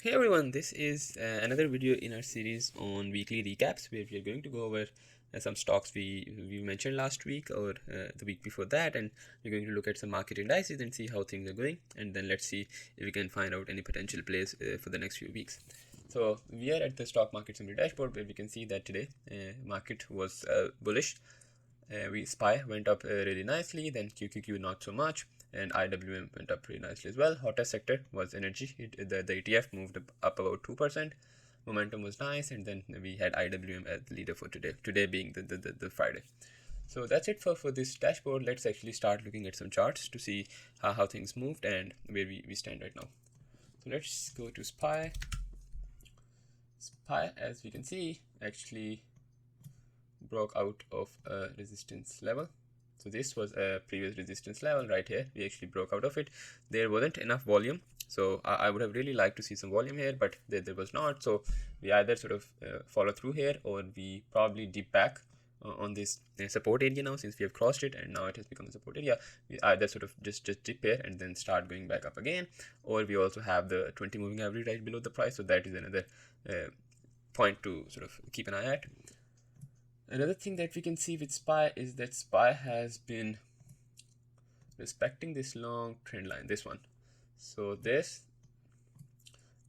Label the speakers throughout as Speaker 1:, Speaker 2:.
Speaker 1: Hey everyone, this is another video in our series on weekly recaps where we are going to go over some stocks we mentioned last week or the week before that, and we're going to look at some market indices and see how things are going, and then let's see if we can find out any potential plays for the next few weeks. So we are at the stock market summary dashboard where we can see that today market was bullish. SPY went up really nicely, then QQQ not so much, and IWM went up pretty nicely as well. Hottest sector was energy. The ETF moved up about 2%. Momentum was nice, and then we had IWM as the leader for today. Today being the Friday. So that's it for this dashboard. Let's actually start looking at some charts to see how things moved and where we stand right now. So let's go to SPY. SPY, as we can see, actually broke out of a resistance level. So this was a previous resistance level right here. We actually broke out of it. There wasn't enough volume, so I would have really liked to see some volume here, but there was not. So we either sort of follow through here, or we probably dip back on this support area now, since we have crossed it and now it has become a support area. We either sort of just dip here and then start going back up again, or we also have the 20 moving average right below the price. So that is another point to sort of keep an eye at. Another thing that we can see with SPY is that SPY has been respecting this long trend line, this one. So this,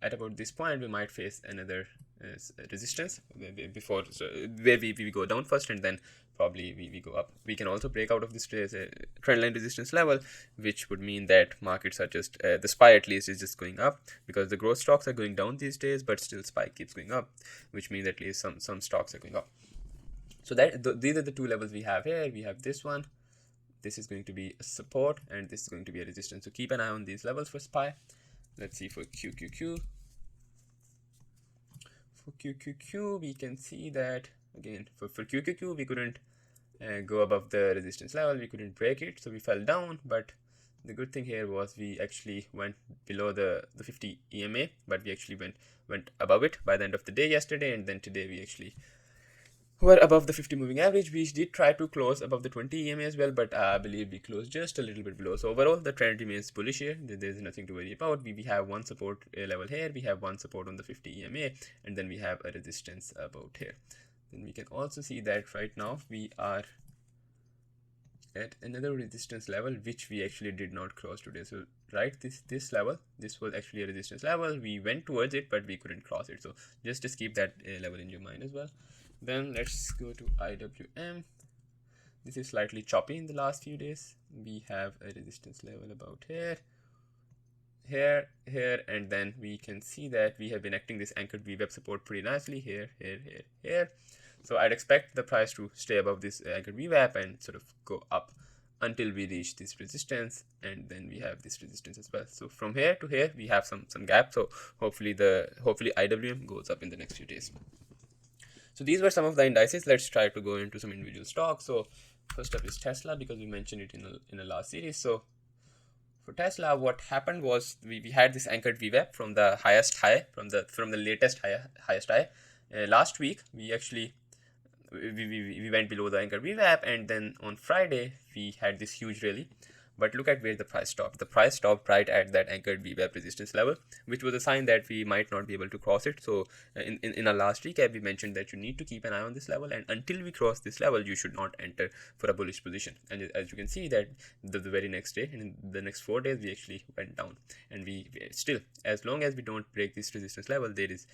Speaker 1: at about this point, we might face another resistance before, where we go down first and then probably we go up. We can also break out of this trend line resistance level, which would mean that markets are just, the SPY at least is just going up, because the growth stocks are going down these days, but still SPY keeps going up, which means at least some stocks are going up. So these are the two levels we have here. We have this one. This is going to be a support, and this is going to be a resistance. So keep an eye on these levels for SPY. Let's see for QQQ. For QQQ, we can see that, again, for QQQ, we couldn't go above the resistance level. We couldn't break it, so we fell down. But the good thing here was we actually went below the 50 EMA, but we actually went above it by the end of the day yesterday, and then today we actually were above the 50 moving average. We did try to close above the 20 EMA as well, but I believe we closed just a little bit below. So overall, the trend remains bullish here. There's nothing to worry about. We have one support level here. We have one support on the 50 EMA, and then we have a resistance about here. Then we can also see that right now we are at another resistance level, which we actually did not cross today. So right, this level, this was actually a resistance level. We went towards it, but we couldn't cross it. So just keep that level in your mind as well. Then let's go to IWM. This is slightly choppy in the last few days. We have a resistance level about here, and then we can see that we have been acting this anchored vwap support pretty nicely here. So I'd expect the price to stay above this anchored vwap and sort of go up until we reach this resistance, and then we have this resistance as well. So from here to here we have some gap. So hopefully IWM goes up in the next few days. So these were some of the indices. Let's try to go into some individual stocks. So first up is Tesla, because we mentioned it in a last series. So for Tesla, what happened was we had this anchored VWAP from the highest high, from the latest highest high. Last week we actually we went below the anchored VWAP, and then on Friday we had this huge rally. But look at where the price stopped. The price stopped right at that anchored VWAP resistance level, which was a sign that we might not be able to cross it. So in our last recap, we mentioned that you need to keep an eye on this level, and until we cross this level, you should not enter for a bullish position. And as you can see that the very next day, and in the next 4 days, we actually went down. And we still, as long as we don't break this resistance level, there is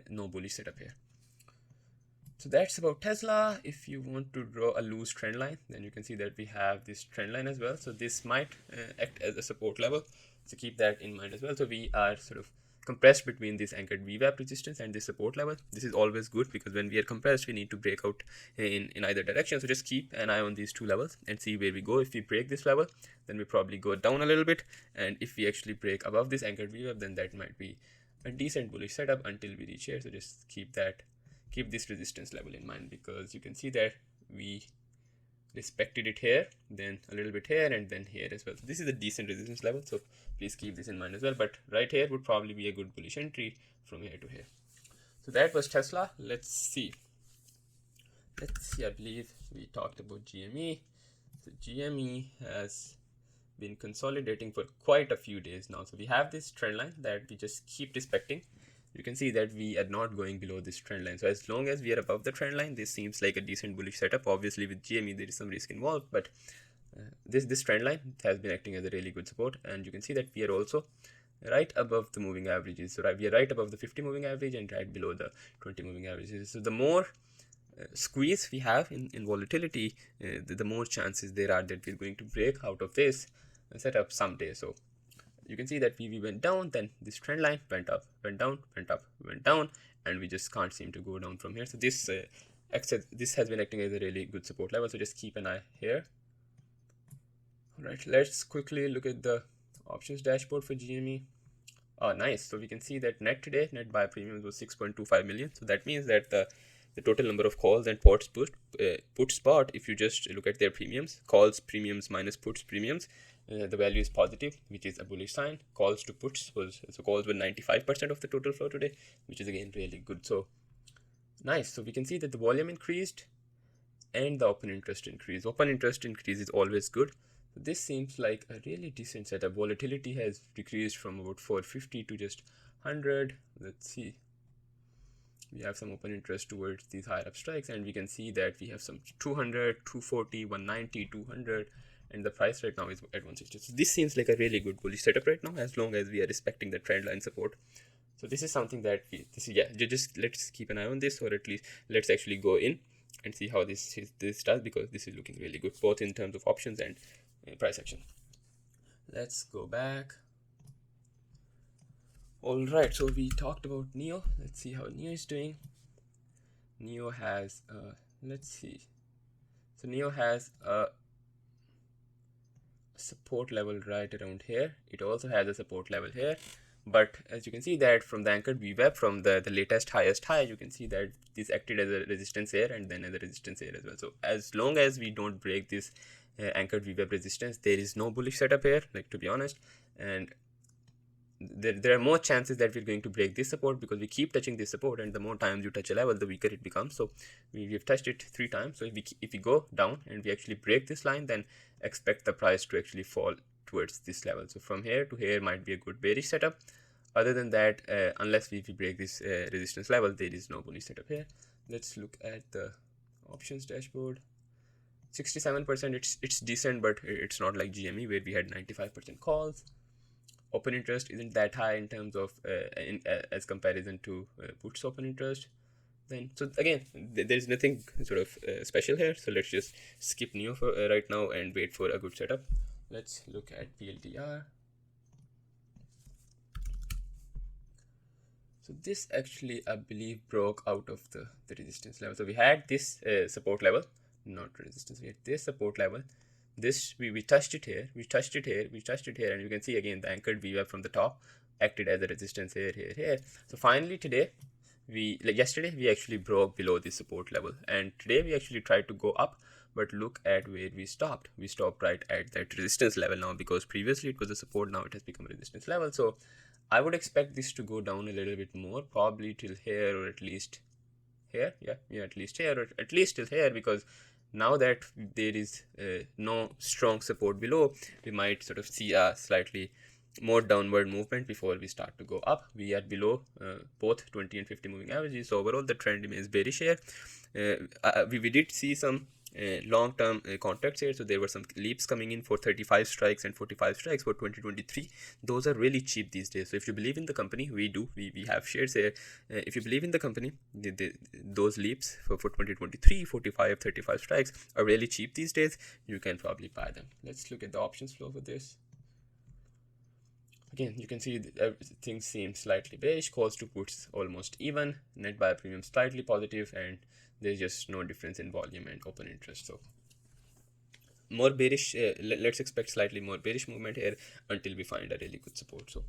Speaker 1: no bullish setup here. So that's about Tesla. If you want to draw a loose trend line, then you can see that we have this trend line as well. So this might act as a support level. So keep that in mind as well. So we are sort of compressed between this anchored VWAP resistance and this support level. This is always good, because when we are compressed, we need to break out in either direction. So just keep an eye on these two levels and see where we go. If we break this level, then we probably go down a little bit. And if we actually break above this anchored VWAP, then that might be a decent bullish setup until we reach here. So just keep this resistance level in mind, because you can see that we respected it here, then a little bit here, and then here as well. So this is a decent resistance level, so please keep this in mind as well. But right here would probably be a good bullish entry from here to here. So that was Tesla. Let's see, I believe we talked about GME. So GME has been consolidating for quite a few days now. So we have this trend line that we just keep respecting. you can see that we are not going below this trend line. So as long as we are above the trend line, this seems like a decent bullish setup. Obviously with GME there is some risk involved, but this trend line has been acting as a really good support, and you can see that we are also right above the moving averages. So we are right above the 50 moving average and right below the 20 moving averages. So the more squeeze we have in volatility, the more chances there are that we're going to break out of this setup someday. So you can see that we went down, then this trend line went up, went down, went up, went down, and we just can't seem to go down from here. So this has been acting as a really good support level, so just keep an eye here. All right, let's quickly look at the options dashboard for GME. Oh, nice. So we can see that net buy premiums was 6.25 million. So that means that the total number of calls and puts spot, if you just look at their premiums, calls premiums minus puts premiums, the value is positive, which is a bullish sign. Calls to puts calls were 95% of the total flow today, which is again really good. So nice. So we can see that the volume increased and the open interest increased. Open interest increase is always good. So this seems like a really decent setup. Volatility has decreased from about 450 to just 100. Let's see. We have some open interest towards these higher up strikes, and we can see that we have some 200, 240, 190, 200, and the price right now is at 160. So this seems like a really good bullish setup right now, as long as we are respecting the trend line support. So this is something that just let's keep an eye on this, or at least let's actually go in and see how this does, because this is looking really good both in terms of options and price action. Let's go back. All right, so we talked about NIO. Let's see how NIO is doing. NIO has let's see. So NIO has a support level right around here. It also has a support level here, but as you can see that from the anchored vwap, from the latest highest high, you can see that this acted as a resistance here and then as a resistance here as well. So as long as we don't break this anchored vwap resistance, there is no bullish setup here, like, to be honest. And there are more chances that we're going to break this support, because we keep touching this support, and the more times you touch a level, the weaker it becomes. So we've touched it 3 times. So if we go down and we actually break this line, then expect the price to actually fall towards this level. So from here to here might be a good bearish setup. Other than that, unless we break this resistance level, there is no bullish setup here. Let's look at the options dashboard. 67%, it's decent, but it's not like GME where we had 95% calls. Open interest isn't that high in terms of as comparison to puts open interest. Then so again, there's nothing sort of special here. So let's just skip NIO for right now and wait for a good setup. Let's look at PLTR. So this actually, I believe, broke out of the resistance level. So we had this support level, not resistance, we had this support level. This we touched it here, we touched it here, we touched it here, and you can see again the anchored vwap from the top acted as a resistance here. So finally today, yesterday we actually broke below this support level, and today we actually tried to go up, but look at where we stopped. We stopped right at that resistance level now, because previously it was a support, now it has become a resistance level. So I would expect this to go down a little bit more, probably till here, or at least here. Yeah, at least here, or at least till here, because now that there is no strong support below, we might sort of see a slightly more downward movement before we start to go up. We are below both 20 and 50 moving averages, so overall the trend remains bearish here. We did see some long-term contracts here, so there were some leaps coming in for 35 strikes and 45 strikes for 2023. Those are really cheap these days. So if you believe in the company, we have shares here. If you believe in the company, those leaps for 2023, 45, 35 strikes are really cheap these days. You can probably buy them. Let's look at the options flow for this. Again, you can see that everything seems slightly bearish. Calls to puts almost even. Net buy premium slightly positive, and there's just no difference in volume and open interest. So more bearish. Let's expect slightly more bearish movement here until we find a really good support. So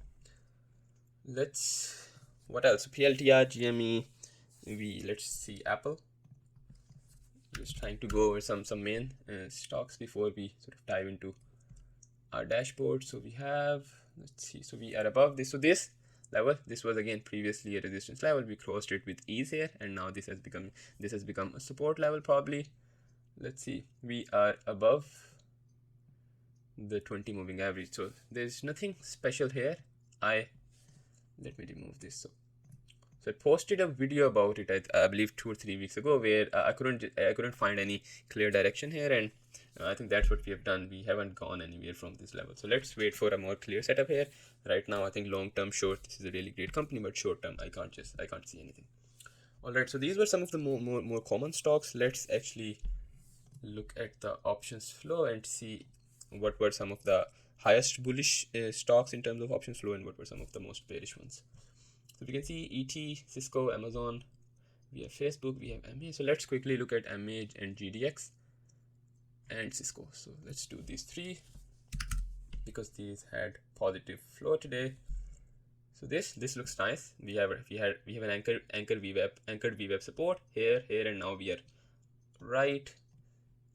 Speaker 1: what else? PLTR, GME. Let's see Apple. Just trying to go over some main stocks before we sort of dive into our dashboard. So we have, let's see, so we are above this. So this level, this was again previously a resistance level. We closed it with ease here, and now this has become a support level probably. Let's see, we are above the 20 moving average, so there's nothing special here. Let me remove this. So So I posted a video about it, I believe 2 or 3 weeks ago, where I couldn't find any clear direction here, and I think that's what we have done. We haven't gone anywhere from this level. So let's wait for a more clear setup here. Right now, I think long-term short, this is a really great company, but short-term, I can't see anything. All right, so these were some of the more common stocks. Let's actually look at the options flow and see what were some of the highest bullish stocks in terms of options flow and what were some of the most bearish ones. So we can see ET, Cisco, Amazon, we have Facebook, we have MA. So let's quickly look at MA and GDX and Cisco. So let's do these three because these had positive flow today. So this looks nice. We have an anchored vwap support here, and now we are right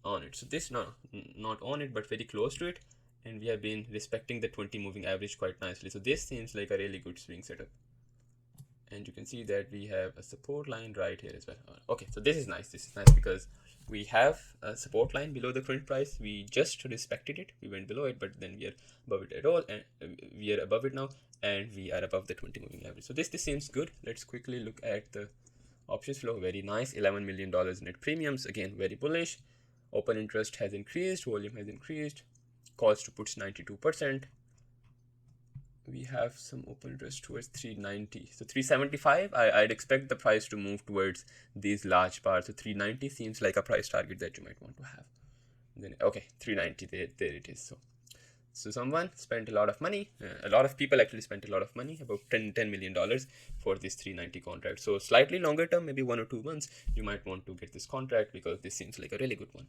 Speaker 1: on it. So this not on it, but very close to it, and we have been respecting the 20 moving average quite nicely. So this seems like a really good swing setup. And you can see that we have a support line right here as well. Okay, so this is nice. This is nice because we have a support line below the current price. We just respected it. We went below it, but then we are above it at all, and we are above it now, and we are above the 20 moving average. So this seems good. Let's quickly look at the options flow. Very nice. $11 million net premiums. Again, very bullish. Open interest has increased. Volume has increased. Calls to puts 92%. We have some open interest towards 390. So 375, I'd expect the price to move towards these large bars. So 390 seems like a price target that you might want to have. Then okay, 390, there it is. So someone spent a lot of money. A lot of people actually spent a lot of money, about $10 million for this 390 contract. So slightly longer term, maybe 1 or 2 months, you might want to get this contract because this seems like a really good one.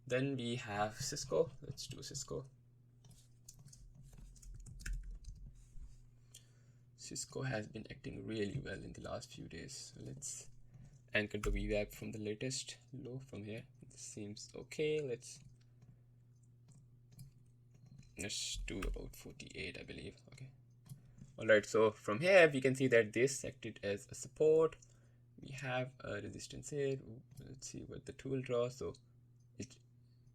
Speaker 1: Then we have Cisco. Let's do Cisco. Cisco has been acting really well in the last few days. So let's anchor the vwap from the latest low from here. This seems okay. Let's do about 48, I believe. Okay. All right. So from here we can see that this acted as a support. We have a resistance here. Let's see what the tool draws. So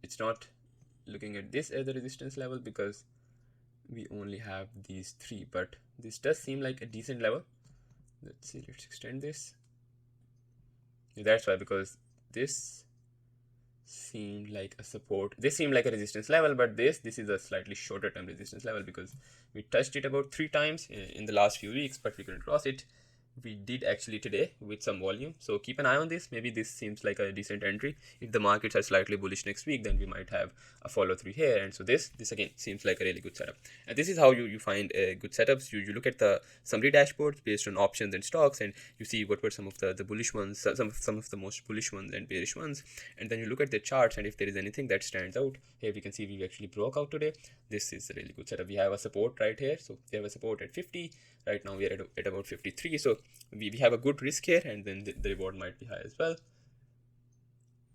Speaker 1: it's not looking at this as a resistance level because we only have these three, but this does seem like a decent level. Let's see, let's extend this. That's why, because this seemed like a support, this seemed like a resistance level, but this is a slightly shorter term resistance level because we touched it about 3 times in the last few weeks, but we couldn't cross it. We did actually today with some volume, so keep an eye on this. Maybe this seems like a decent entry. If the markets are slightly bullish next week, then we might have a follow through here. And so this again seems like a really good setup. And this is how you find good setups. You look at the summary dashboards based on options and stocks, and you see what were some of the bullish ones, some of the most bullish ones and bearish ones, and then you look at the charts, and if there is anything that stands out, here we can see we actually broke out today. This is a really good setup. We have a support right here, so we have a support at 50. Right now we are at about 53, so we have a good risk here, and then the reward might be high as well.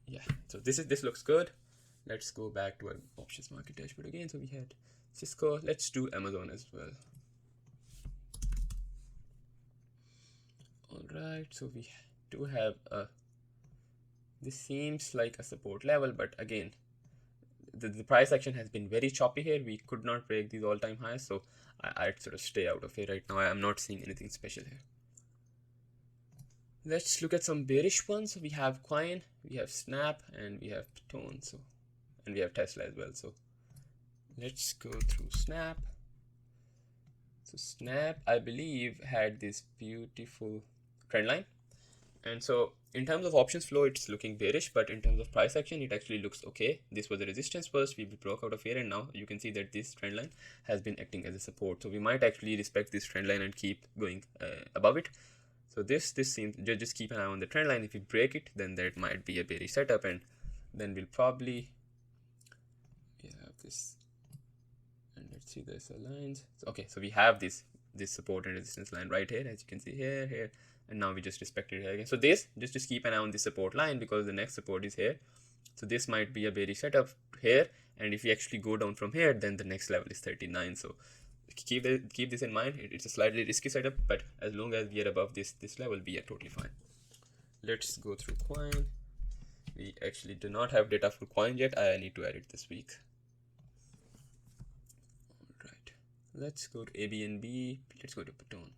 Speaker 1: Yeah, so this looks good. Let's go back to our options market dashboard again. So we had Cisco. Let's do Amazon as well. All right, so we do have this seems like a support level, but again the price action has been very choppy here. We could not break these all-time highs, so I'd sort of stay out of here right now. I'm not seeing anything special here. Let's look at some bearish ones. So we have Coin, we have Snap, and we have Tone. So, and we have Tesla as well. So let's go through Snap. So Snap, I believe, had this beautiful trend line. And so in terms of options flow, it's looking bearish, but in terms of price action, it actually looks okay. This was a resistance first, we broke out of here, and now you can see that this trend line has been acting as a support. So we might actually respect this trend line and keep going above it. So this seems, just keep an eye on the trend line. If we break it, then that might be a bearish setup, and then we'll probably have this. And let's see this aligns. So, okay, so we have this support and resistance line right here, as you can see here. And now we just respected it here again. So this, just keep an eye on the support line because the next support is here. So this might be a bearish setup here. And if we actually go down from here, then the next level is 39. So keep this in mind. It's a slightly risky setup, but as long as we are above this level, we are totally fine. Let's go through Coin. We actually do not have data for Coin yet. I need to add it this week. All right. Let's go to ABNB. Let's go to Tone.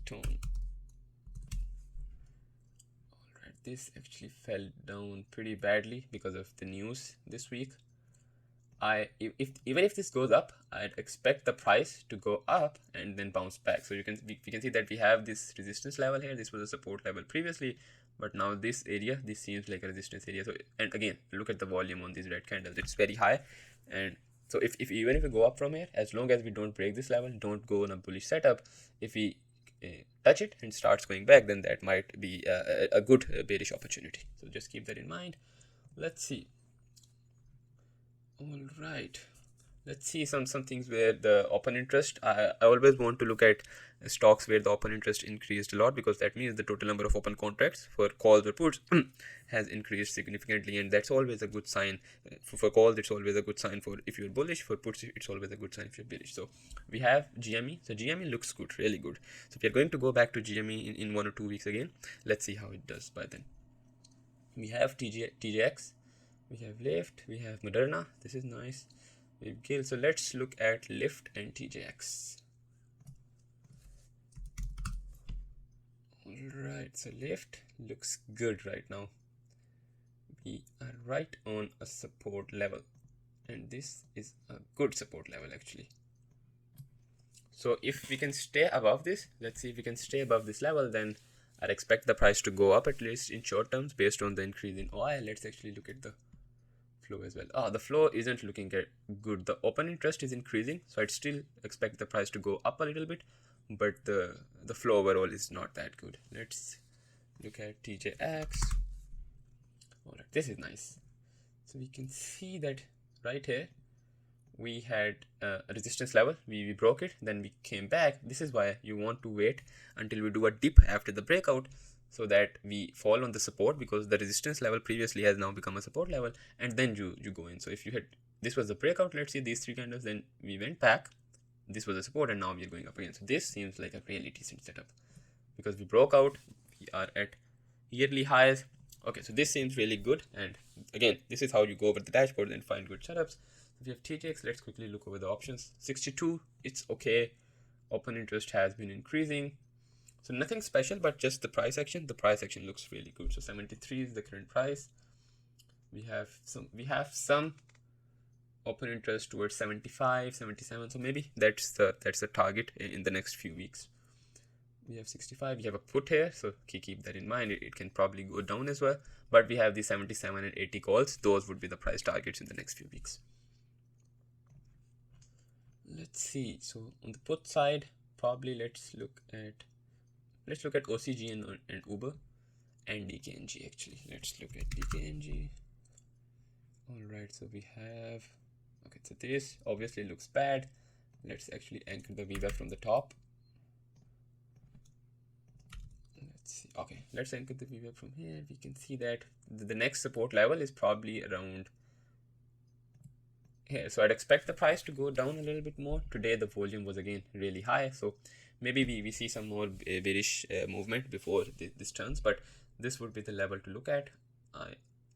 Speaker 1: Tone. this actually fell down pretty badly because of the news this week. Even if this goes up, I'd expect the price to go up and then bounce back. So we can see that we have this resistance level here. This was a support level previously, but now this area, this seems like a resistance area. So, and again, look at the volume on these red candles, it's very high. And so if even if we go up from here, as long as we don't break this level, don't go on a bullish setup, if we touch it and starts going back, then that might be a good bearish opportunity. So just keep that in mind. Let's see. All right, let's see some things where the open interest. I always want to look at stocks where the open interest increased a lot, because that means the total number of open contracts for calls or puts has increased significantly, and that's always a good sign. For calls, it's always a good sign for if you're bullish. For puts, it's always a good sign if you're bearish. So we have GME. So GME looks good, really good. So we are going to go back to GME in 1 or 2 weeks again. Let's see how it does by then. We have TJX. We have Lyft, we have Moderna. This is nice. We have Gill. So let's look at Lyft and TJX. Alright, so Lyft looks good right now. We are right on a support level, and this is a good support level actually. So if we can stay above this, let's see if we can stay above this level, then I'd expect the price to go up at least in short terms based on the increase in OI. Let's actually look at the flow as well. The flow isn't looking good. The open interest is increasing, so I'd still expect the price to go up a little bit, but the flow overall is not that good. Let's look at TJX. All right, this is nice. So we can see that right here we had a resistance level. We broke it, then we came back. This is why you want to wait until we do a dip after the breakout, so that we fall on the support, because the resistance level previously has now become a support level, and then you go in. So if you had, this was the breakout, let's see these 3 candles, then we went back, this was a support, and now we are going up again. So this seems like a really decent setup, because we broke out, we are at yearly highs. Okay, so this seems really good, and again, this is how you go over the dashboard and find good setups. If we have TJX, let's quickly look over the options. 62, it's okay. Open interest has been increasing. So nothing special, but just the price action. The price action looks really good. So 73 is the current price. We have some open interest towards 75, 77. So maybe that's the target in the next few weeks. We have 65. We have a put here, so keep that in mind. It can probably go down as well. But we have the 77 and 80 calls. Those would be the price targets in the next few weeks. Let's see. So on the put side, probably let's look at OCG and Uber and DKNG actually. Let's look at DKNG. Alright, so we have, okay, so this obviously looks bad. Let's actually anchor the vwap from the top. Let's see. Okay, let's anchor the vwap from here. We can see that the next support level is probably around here. So I'd expect the price to go down a little bit more. Today the volume was again really high, so maybe we see some more bearish movement before this turns, but this would be the level to look at.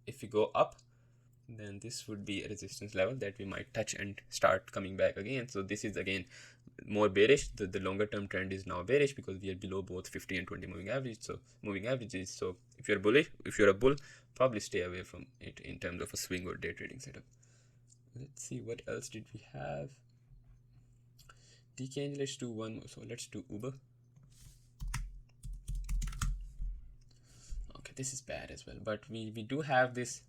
Speaker 1: If we go up, then this would be a resistance level that we might touch and start coming back again. So this is again more bearish. The longer term trend is now bearish because we are below both 50 and 20 moving averages. So if you're bullish, if you're a bull, probably stay away from it in terms of a swing or day trading setup. Let's see, what else did we have? DKNG, let's do one more. So let's do Uber. Okay, this is bad as well, but we do have this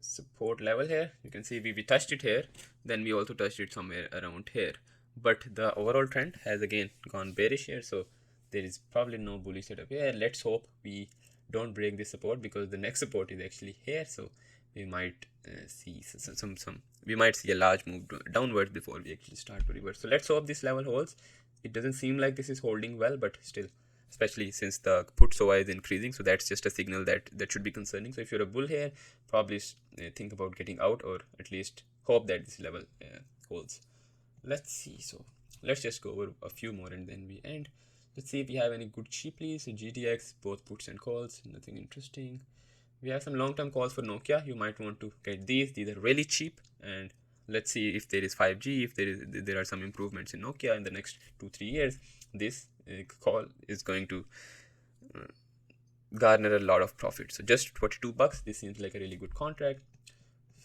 Speaker 1: support level here. You can see we touched it here, then we also touched it somewhere around here, but the overall trend has again gone bearish here, so there is probably no bullish setup here. Let's hope we don't break this support, because the next support is actually here, so we might see we might see a large move downwards before we actually start to reverse. So let's hope this level holds. It doesn't seem like this is holding well, but still, especially since the put SOI is increasing, so that's just a signal that should be concerning. So if you're a bull here, probably think about getting out, or at least hope that this level holds. Let's see. So let's just go over a few more and then we end. Let's see if we have any good cheaply. So GTX, both puts and calls, nothing interesting. We have some long-term calls for Nokia. You might want to get these. These are really cheap, and let's see if there is 5G, if there are some improvements in Nokia in the next 2-3 years. This call is going to garner a lot of profit. So just $42, this seems like a really good contract.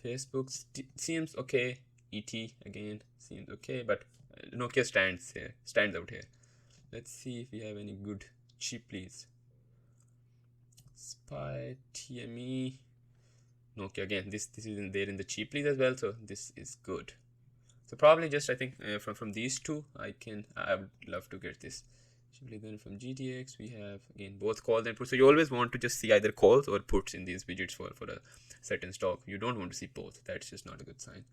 Speaker 1: Facebook seems okay. ET again seems okay, but Nokia stands out here. Let's see if we have any good cheap please. SPY, TME, Nokia again. This is in there in the cheap please as well, so this is good. So probably just I think from these two I would love to get this. Then from GTX we have again both calls and puts. So you always want to just see either calls or puts in these widgets for a certain stock. You don't want to see both. That's just not a good sign.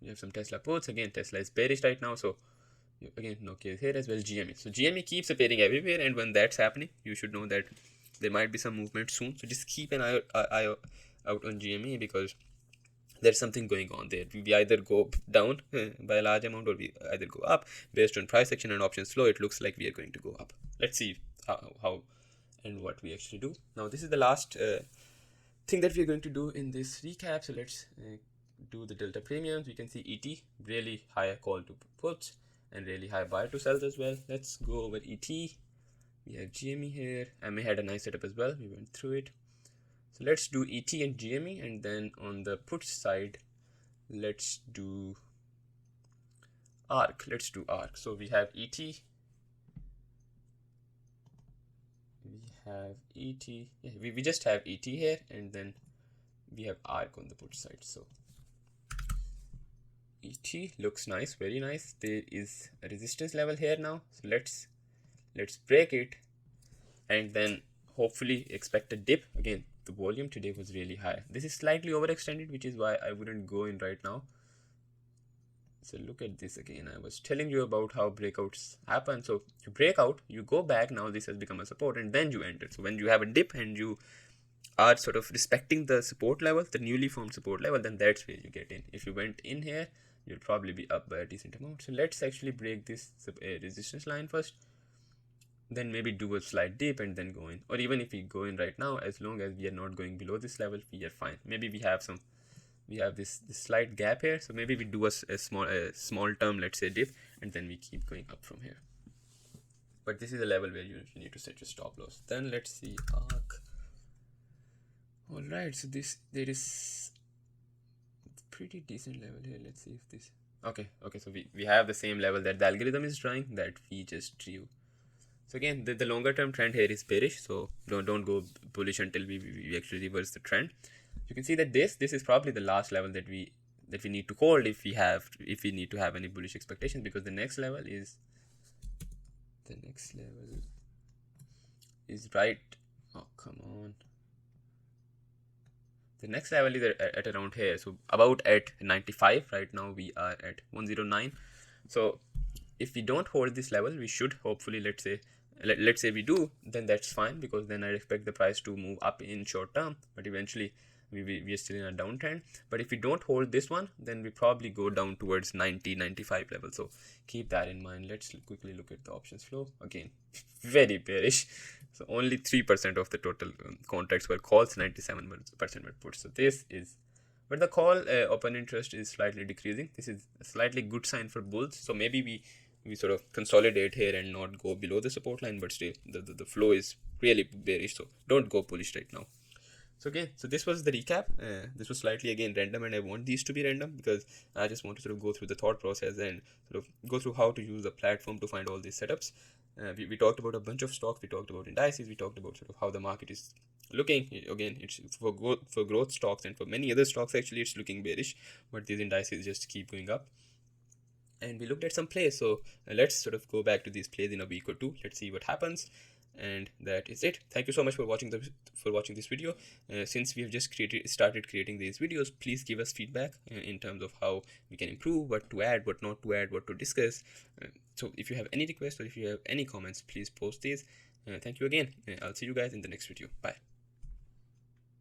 Speaker 1: We have some Tesla puts. Again, Tesla is bearish right now, so again Nokia is here as well. GME. So GME keeps appearing everywhere, and when that's happening, you should know that there might be some movement soon. So just keep an eye out on GME, because there's something going on there. We either go down by a large amount, or we either go up. Based on price action and options flow, it looks like we are going to go up. Let's see how and what we actually do. Now this is the last thing that we're going to do in this recap. So let's do the delta premiums. We can see ET, really high call to puts and really high buy to sells as well. Let's go over ET. We have GME here. MA had a nice setup as well. We went through it. So let's do ET and GME, and then on the put side, let's do ARK. Let's do ARK. So we have ET. We just have ET here, and then we have ARK on the put side. So ET looks nice, very nice. There is a resistance level here now. So let's break it, and then hopefully expect a dip. Again, the volume today was really high. This is slightly overextended, which is why I wouldn't go in right now. So look at this again. I was telling you about how breakouts happen. So you break out, you go back. Now this has become a support, and then you enter. So when you have a dip and you are sort of respecting the support level, the newly formed support level, then that's where you get in. If you went in here, you'll probably be up by a decent amount. So let's actually break this resistance line first, then maybe do a slight dip and then go in. Or even if we go in right now, as long as we are not going below this level, we are fine. Maybe we have this slight gap here, so maybe we do a small term, let's say dip, and then we keep going up from here. But this is a level where you need to set your stop loss. Then let's see ARK. All right, so there is pretty decent level here. Let's see if this okay. So we have the same level that the algorithm is drawing, that we just drew. So again, the longer term trend here is bearish, so don't go bullish until we actually reverse the trend. You can see that this is probably the last level that we need to hold if we need to have any bullish expectations, because the next level is right. Oh, come on. The next level is at around here, so about at 95. Right now we are at 109. So if we don't hold this level, we should hopefully, let's say we do, then that's fine, because then I expect the price to move up in short term, but eventually we are still in a downtrend. But if we don't hold this one, then we probably go down towards 90-95 level. So keep that in mind. Let's quickly look at the options flow. Again, very bearish. So only 3% of the total contracts were calls, 97% were puts. So this is, but the call open interest is slightly decreasing. This is a slightly good sign for bulls. So maybe we sort of consolidate here and not go below the support line, but still the flow is really bearish. So don't go bullish right now. So again, so this was the recap. This was slightly again random, and I want these to be random because I just want to sort of go through the thought process and sort of go through how to use the platform to find all these setups. We talked about a bunch of stocks. We talked about indices. We talked about sort of how the market is looking. Again, it's for growth stocks, and for many other stocks actually it's looking bearish, but these indices just keep going up. And we looked at some plays, so let's sort of go back to these plays in a week or two. Let's see what happens. And that is it. Thank you so much for watching this video. Since we have just started creating these videos, please give us feedback in terms of how we can improve, what to add, what not to add, what to discuss. So if you have any requests or if you have any comments, please post these. Thank you again. I'll see you guys in the next video. Bye.